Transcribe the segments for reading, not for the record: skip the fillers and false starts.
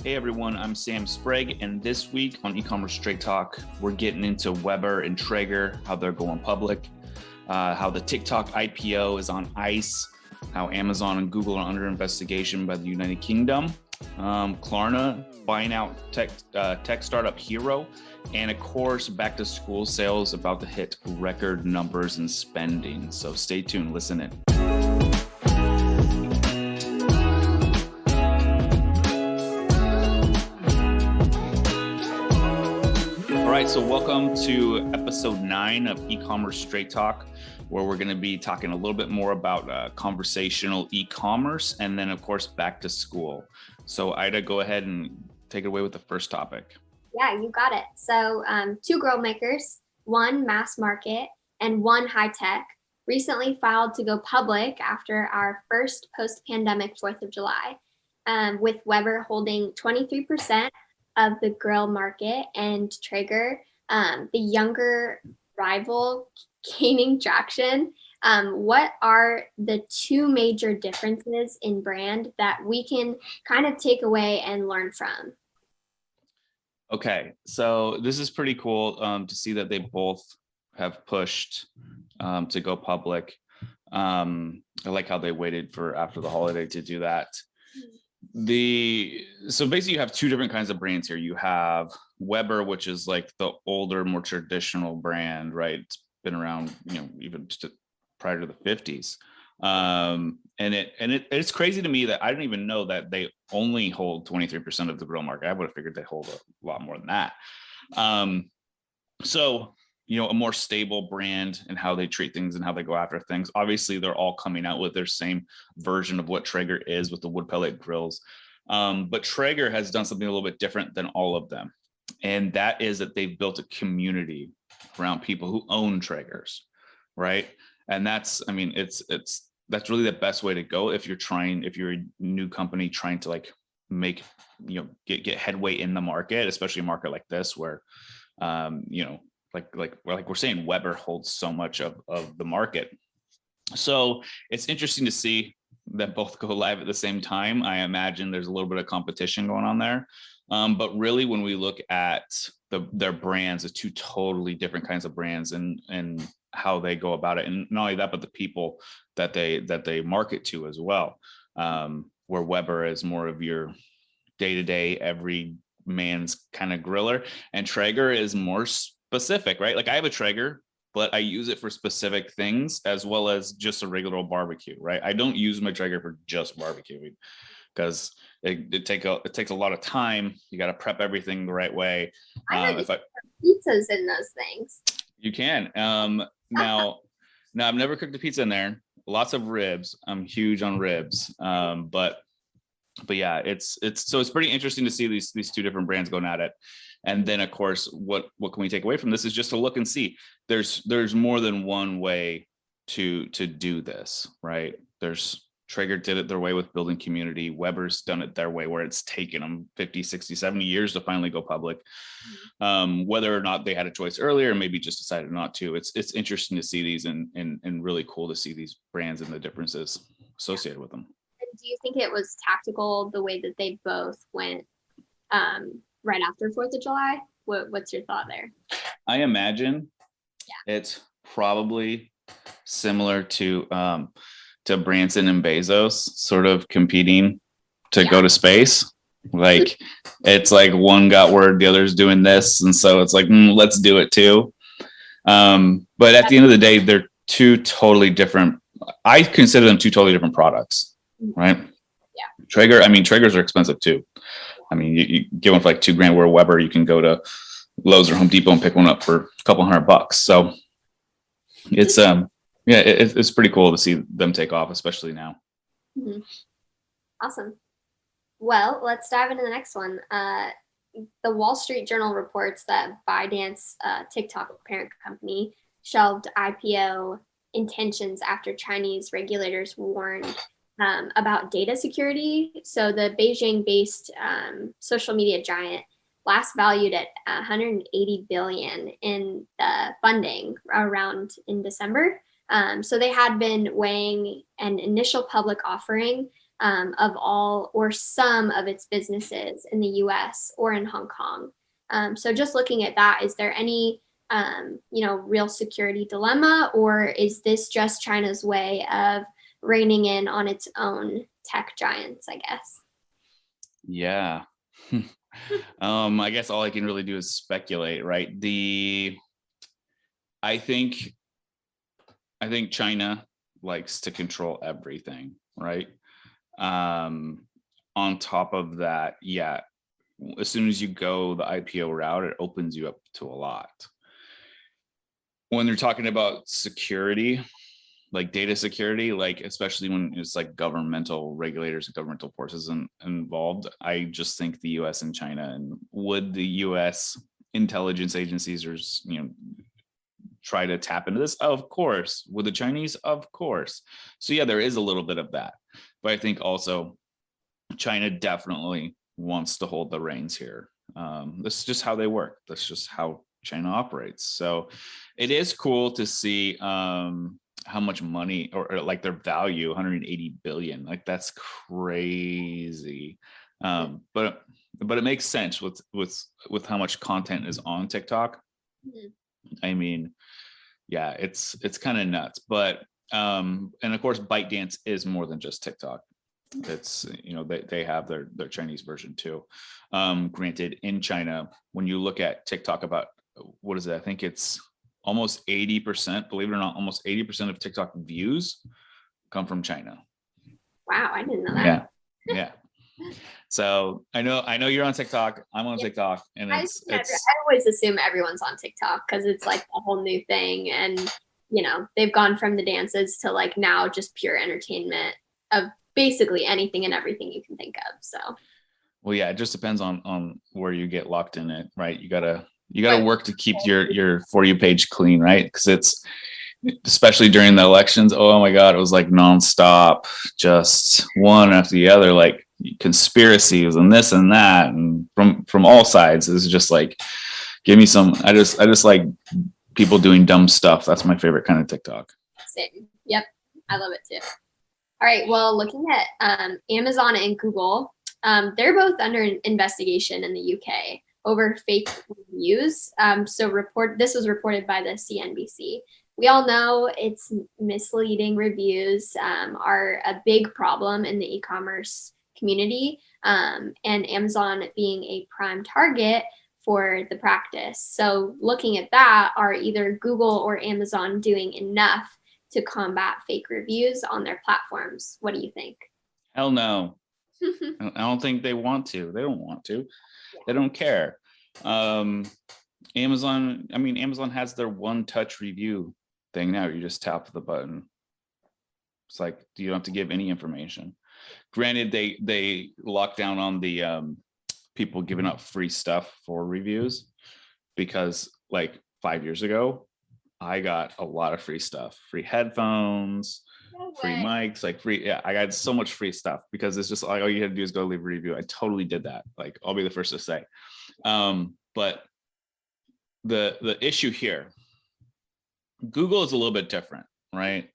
Hey everyone, I'm Sam Sprague, and this week on Ecommerce Straight Talk, we're getting into Weber and Traeger, how they're going public, how the TikTok IPO is on ice, how Amazon and Google are under investigation by the United Kingdom, Klarna buying out tech startup Hero, and of course, back to school sales about to hit record numbers in spending. So stay tuned, listen in. All right, so welcome to episode 9 of Ecommerce Straight Talk, where we're going to be talking a little bit more about conversational e-commerce and then, of course, back to school. So Ida, go ahead and take it away with the first topic. Yeah, you got it. So 2 grill makers, 1 mass market and 1 high tech, recently filed to go public after our first post-pandemic 4th of July, with Weber holding 23% of the grill market and Traeger, the younger rival, gaining traction. What are the 2 major differences in brand that we can kind of take away and learn from? Okay, so this is pretty cool to see that they both have pushed to go public. I like how they waited for after the holiday to do that. So basically you have 2 different kinds of brands here. You have Weber, which is like the older, more traditional brand, right? It's been around, even prior to the 50s. And it's crazy to me that I didn't even know that they only hold 23% of the grill market. I would have figured they hold a lot more than that. So a more stable brand and how they treat things and how they go after things. Obviously, they're all coming out with their same version of what Traeger is with the wood pellet grills. But Traeger has done something a little bit different than all of them. And that is that they've built a community around people who own Traegers, right? And that's really the best way to go if you're a new company trying to make, get headway in the market, especially a market like this where, like we're saying, Weber holds so much of the market. So it's interesting to see that both go live at the same time. I imagine there's a little bit of competition going on there. But really, when we look at their brands, the 2 totally different kinds of brands and how they go about it. And not only that, but the people that they market to as well. Where Weber is more of your day-to-day, every man's kind of griller, and Traeger is more specific, right? Like I have a Traeger, but I use it for specific things as well as just a regular old barbecue, right? I don't use my Traeger for just barbecuing because it takes a lot of time. You got to prep everything the right way. Pizzas in those things. You can. Now I've never cooked a pizza in there. Lots of ribs. I'm huge on ribs. But yeah, it's pretty interesting to see these 2 different brands going at it. And then, of course, what can we take away from this is just to look and see there's more than one way to do this, right? Traeger did it their way with building community. Weber's done it their way where it's taken them 50, 60, 70 years to finally go public. Whether or not they had a choice earlier, or maybe just decided not to. It's interesting to see these and really cool to see these brands and the differences associated with them. Do you think it was tactical the way that they both went right after 4th of July? What's your thought there? I imagine it's probably similar to Branson and Bezos sort of competing to go to space. Like it's like one got word, the other's doing this. And so it's like, let's do it too. But at the end of the day, they're 2 totally different. I consider them 2 totally different products. Right. Yeah. Traegers are expensive too. You get one for like $2,000, where Weber, you can go to Lowe's or Home Depot and pick one up for a couple $100. So it's, it's pretty cool to see them take off, especially now. Mm-hmm. Awesome. Well, let's dive into the next one. The Wall Street Journal reports that ByteDance, TikTok parent company, shelved IPO intentions after Chinese regulators warned about data security. So the Beijing-based social media giant, last valued at 180 billion in funding around in December. So they had been weighing an initial public offering of all or some of its businesses in the US or in Hong Kong. So just looking at that, is there any real security dilemma, or is this just China's way of reining in on its own tech giants, I guess? Yeah. I guess all I can really do is speculate, right? I think China likes to control everything, right? On top of that, yeah, as soon as you go the IPO route, it opens you up to a lot. When they're talking about security, like data security, like especially when it's like governmental regulators and governmental forces involved, I just think the US and China, and would the US intelligence agencies or try to tap into this? Of course. With the Chinese? Of course. So yeah, there is a little bit of that. But I think also China definitely wants to hold the reins here. This is just how they work. That's just how China operates. So it is cool to see how much money or like their value, 180 billion. Like that's crazy. But it makes sense with how much content is on TikTok. I mean, yeah, it's kind of nuts. But and of course, ByteDance is more than just TikTok. It's they have their Chinese version too. Granted, in China, when you look at TikTok, about what is it? I think it's almost 80%. Believe it or not, almost 80% of TikTok views come from China. Wow, I didn't know that. Yeah. So I know you're on TikTok. I'm on TikTok, and I always assume everyone's on TikTok because it's like a whole new thing, and they've gone from the dances to like now just pure entertainment of basically anything and everything you can think of. So, well, yeah, it just depends on where you get locked in it, right? You gotta work to keep your For You page clean, right? Because it's, especially during the elections, oh my God, it was like nonstop, just one after the other, like conspiracies and this and that, and from all sides. It's just like, give me some. I just like people doing dumb stuff. That's my favorite kind of TikTok. Same. Yep, I love it too. All right. Well, looking at Amazon and Google, they're both under investigation in the UK over fake reviews. This was reported by the CNBC. We all know it's misleading reviews are a big problem in the e-commerce community, and Amazon being a prime target for the practice. So looking at that, are either Google or Amazon doing enough to combat fake reviews on their platforms? What do you think? Hell no. I don't think they want to. They don't want to. Yeah. They don't care. Amazon has their one-touch review thing now. You just tap the button. It's like, you don't have to give any information. Granted, they locked down on the people giving up free stuff for reviews, because like 5 years ago, I got a lot of free stuff, free headphones, free mics, like free. Yeah, I got so much free stuff because it's just like, all you had to do is go leave a review. I totally did that. Like, I'll be the first to say. But the issue here, Google is a little bit different, right?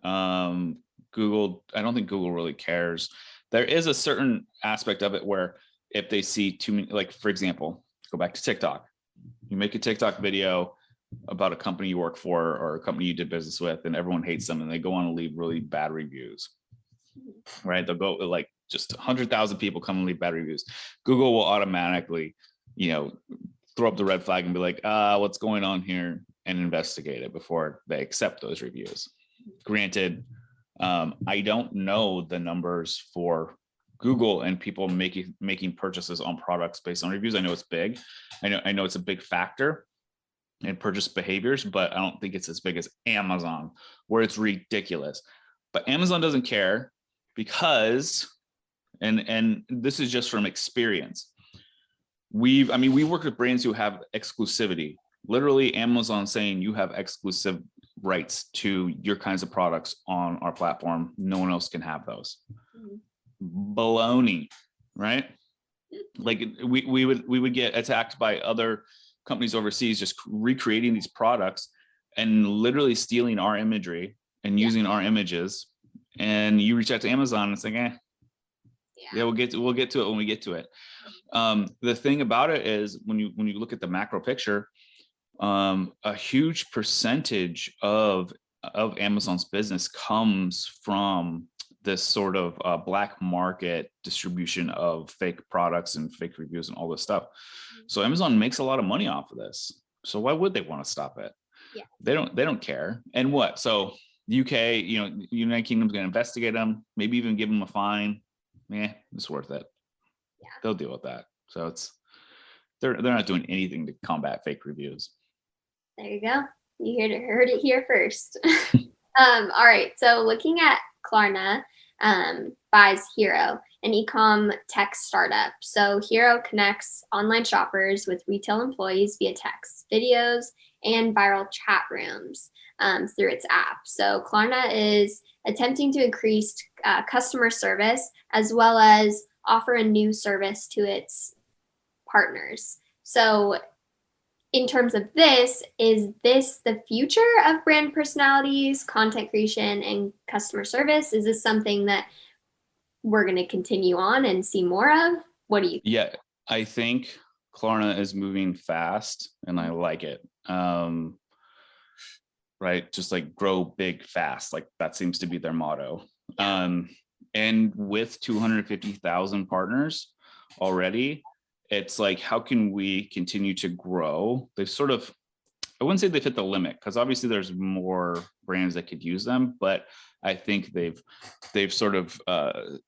Google, I don't think Google really cares. There is a certain aspect of it where if they see too many, like for example, go back to TikTok. You make a TikTok video about a company you work for or a company you did business with, and everyone hates them, and they go on and leave really bad reviews, right? They'll go like just 100,000 people come and leave bad reviews. Google will automatically, throw up the red flag and be like, what's going on here, and investigate it before they accept those reviews. Granted, I don't know the numbers for Google and people making purchases on products based on reviews. I know it's big. I know it's a big factor in purchase behaviors, but I don't think it's as big as Amazon, where it's ridiculous. But Amazon doesn't care because, and this is just from experience. We work with brands who have exclusivity. Literally, Amazon saying you have exclusive rights to your kinds of products on our platform. No one else can have those. Baloney, right? Like we would get attacked by other companies overseas just recreating these products and literally stealing our imagery and using our images. And you reach out to Amazon and it's like, Yeah, we'll get to it when we get to it. The thing about it is when you look at the macro picture, a huge percentage of Amazon's business comes from this sort of black market distribution of fake products and fake reviews and all this stuff. So Amazon makes a lot of money off of this. So why would they want to stop it? Yeah. They don't care. And what? So UK, United Kingdom's going to investigate them, maybe even give them a fine. It's worth it. Yeah. They'll deal with that. So they're not doing anything to combat fake reviews. There you go. You heard it here first. All right. So looking at Klarna, buys Hero, an eComm tech startup. So Hero connects online shoppers with retail employees via text, videos, and viral chat rooms through its app. So Klarna is attempting to increase customer service as well as offer a new service to its partners. So in terms of this, is this the future of brand personalities, content creation, and customer service? Is this something that we're going to continue on and see more of? What do you think? Yeah, I think Klarna is moving fast and I like it. Right. Just like grow big fast. Like that seems to be their motto. And with 250,000 partners already, it's like, how can we continue to grow? They've sort of, I wouldn't say they've hit the limit because obviously there's more brands that could use them, but I think they've sort of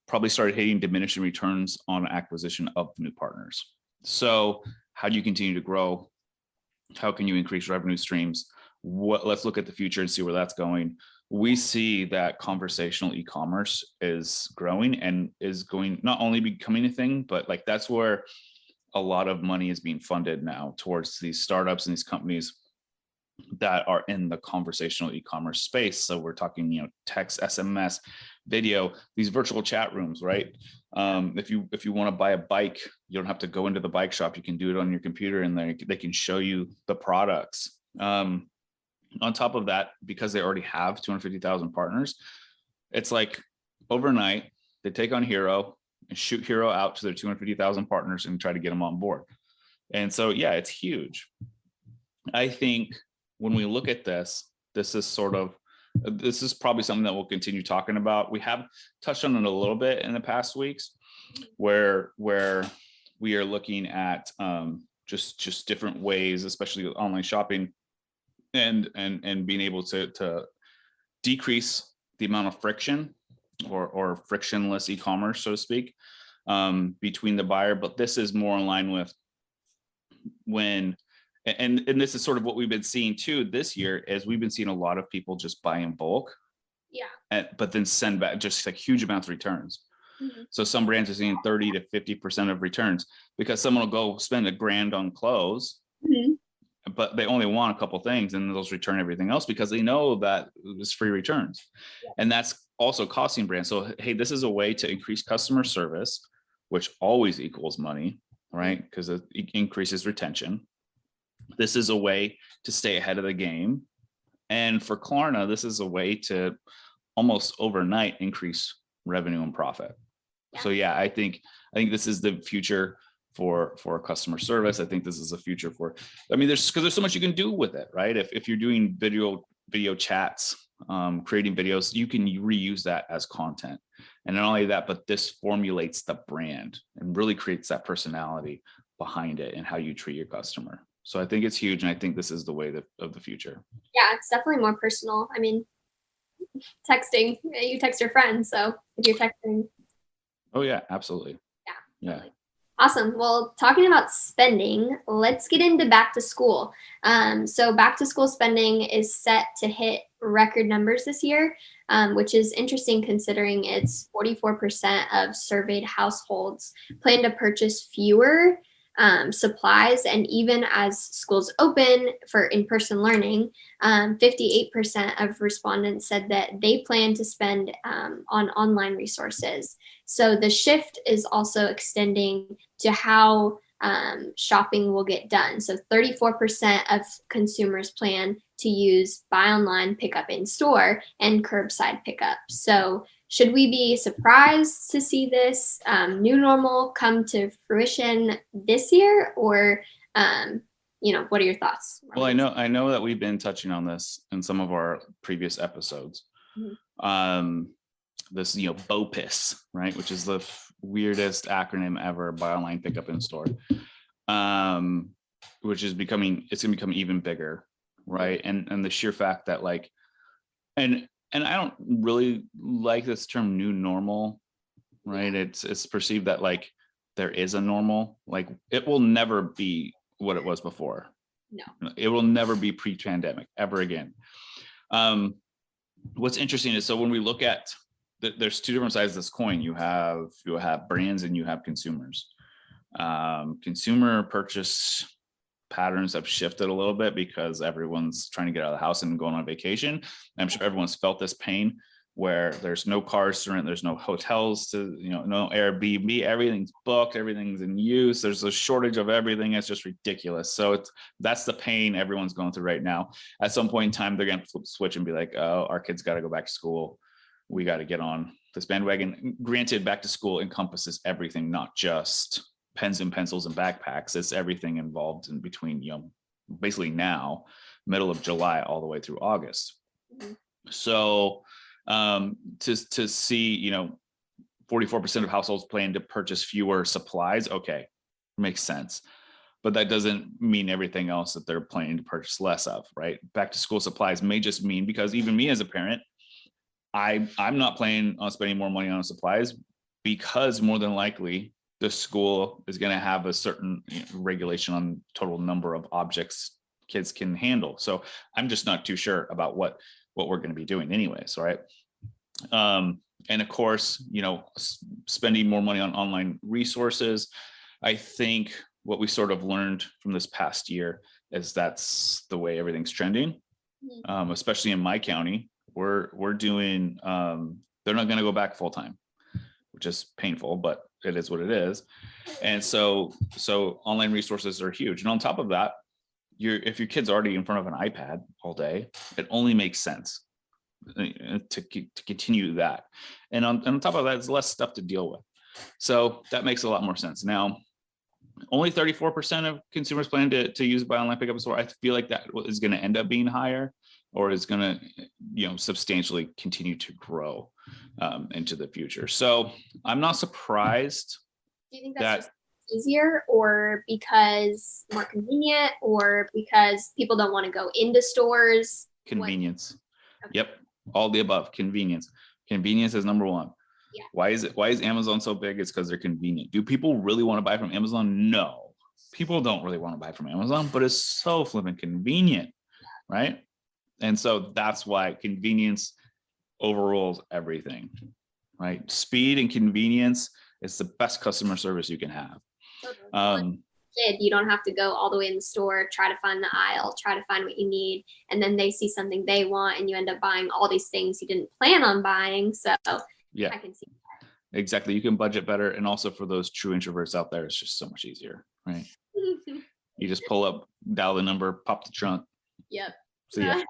probably started hitting diminishing returns on acquisition of new partners. So how do you continue to grow? How can you increase revenue streams? Let's look at the future and see where that's going. We see that conversational e-commerce is growing and is going not only becoming a thing, but like that's where a lot of money is being funded now towards these startups and these companies that are in the conversational e-commerce space. So we're talking, text, SMS, video, these virtual chat rooms, right? If you want to buy a bike, you don't have to go into the bike shop. You can do it on your computer and they can show you the products. On top of that, because they already have 250,000 partners, it's like overnight they take on Hero and shoot Hero out to their 250,000 partners and try to get them on board. And so, yeah, it's huge. I think when we look at this is probably something that we'll continue talking about. We have touched on it a little bit in the past weeks where we are looking at just different ways, especially with online shopping and being able to decrease the amount of friction or frictionless e-commerce, so to speak, between the buyer. But this is more in line with and this is sort of what we've been seeing too this year, is we've been seeing a lot of people just buy in bulk, but then send back just like huge amounts of returns. So some brands are seeing 30 to 50% of returns because someone will go spend $1,000 on clothes, but they only want a couple things and they'll return everything else because they know that it's free returns. And that's also costing brands. So, hey, this is a way to increase customer service, which always equals money, right? Because it increases retention. This is a way to stay ahead of the game. And for Klarna, this is a way to almost overnight increase revenue and profit. So yeah, I think this is the future for customer service. I think this is a future there's so much you can do with it, right? If you're doing video chats, creating videos, you can reuse that as content. And not only that, but this formulates the brand and really creates that personality behind it and how you treat your customer. So I think it's huge. And I think this is the way of the future. Yeah, it's definitely more personal. I mean, texting, you text your friends. So if you're texting. Oh yeah, absolutely. Yeah. Totally. Awesome. Well, talking about spending, let's get into back to school. So back to school spending is set to hit record numbers this year, which is interesting considering it's 44% of surveyed households plan to purchase fewer supplies. And even as schools open for in-person learning, 58% of respondents said that they plan to spend on online resources. So the shift is also extending to how shopping will get done. So 34% of consumers plan to use buy online, pick up in store, and curbside pickup. So should we be surprised to see this new normal come to fruition this year, or what are your thoughts? Well, I know that we've been touching on this in some of our previous episodes. This, BOPIS, right, which is the weirdest acronym ever, buy online, pick up in store, which is it's going to become even bigger, right? And the sheer fact that and I don't really like this term new normal, right? It's perceived that there is a normal, it will never be what it was before. No, it will never be pre-pandemic ever again. What's interesting is, so when we look at there's two different sides of this coin. You have brands and you have consumers. Consumer purchase patterns have shifted a little bit because everyone's trying to get out of the house and going on vacation. I'm sure everyone's felt this pain where there's no cars to rent, there's no hotels to, no Airbnb, everything's booked, everything's in use. There's a shortage of everything. It's just ridiculous. So that's the pain everyone's going through right now. At some point in time, they're going to flip the switch and be like, oh, our kids got to go back to school. We got to get on this bandwagon. Granted, back to school encompasses everything, not just pens and pencils and backpacks. It's everything involved in between, basically now, middle of July, all the way through August. So to see, 44% of households plan to purchase fewer supplies. Okay, makes sense. But that doesn't mean everything else that they're planning to purchase less of, right? Back to school supplies may just mean, because even me as a parent, I'm not planning on spending more money on supplies, because more than likely the school is going to have a certain regulation on total number of objects kids can handle. So I'm just not too sure about what we're going to be doing anyways, right? And of course, spending more money on online resources. I think what we sort of learned from this past year is that's the way everything's trending, especially in my county. We're doing, they're not going to go back full time, which is painful, but it is what it is. And so online resources are huge. And on top of that, if your kid's already in front of an iPad all day, it only makes sense to continue that. And on top of that, there's less stuff to deal with. So that makes a lot more sense. Now, only 34% of consumers plan to use buy online, pick up in store. I feel like that is going to end up being higher, or is going to, substantially continue to grow into the future. So I'm not surprised. Do you think that's just easier, or because more convenient, or because people don't want to go into stores? Convenience. Okay. Yep. All the above. Convenience is number one. Yeah. Why is Amazon so big? It's because they're convenient. Do people really want to buy from Amazon? No, people don't really want to buy from Amazon, but it's so flipping convenient, right? And so that's why convenience overrules everything, right? Speed and convenience is the best customer service you can have. You don't have to go all the way in the store, try to find the aisle, try to find what you need, and then they see something they want and you end up buying all these things you didn't plan on buying. So yeah, I can see that. Exactly. You can budget better. And also for those true introverts out there, it's just so much easier, right? You just pull up, dial the number, pop the trunk. Yep. So yeah.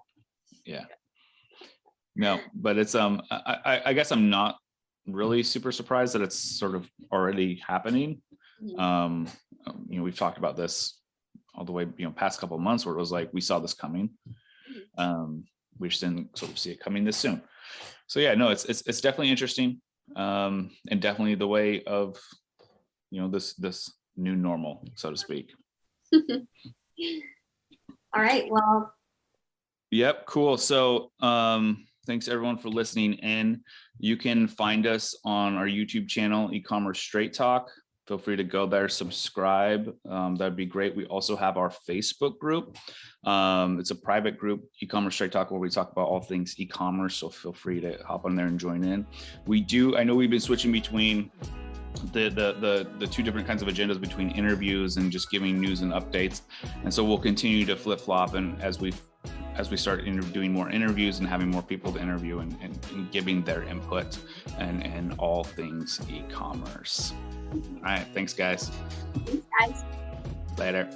No, but it's I guess I'm not really super surprised that it's sort of already happening. We've talked about this all the way, past couple of months, where it was like we saw this coming. We just didn't sort of see it coming this soon. So yeah, no, it's definitely interesting, and definitely the way of this new normal, so to speak. All right. Well. Yep. Cool. So thanks everyone for listening in. You can find us on our YouTube channel, Ecommerce Straight Talk. Feel free to go there, subscribe. That'd be great. We also have our Facebook group. It's a private group, Ecommerce Straight Talk, where we talk about all things e-commerce. So feel free to hop on there and join in. I know we've been switching between the two different kinds of agendas, between interviews and just giving news and updates. And so we'll continue to flip flop. And as we start doing more interviews and having more people to interview and giving their input and all things e-commerce. All right. Thanks, guys. Thanks, guys. Later.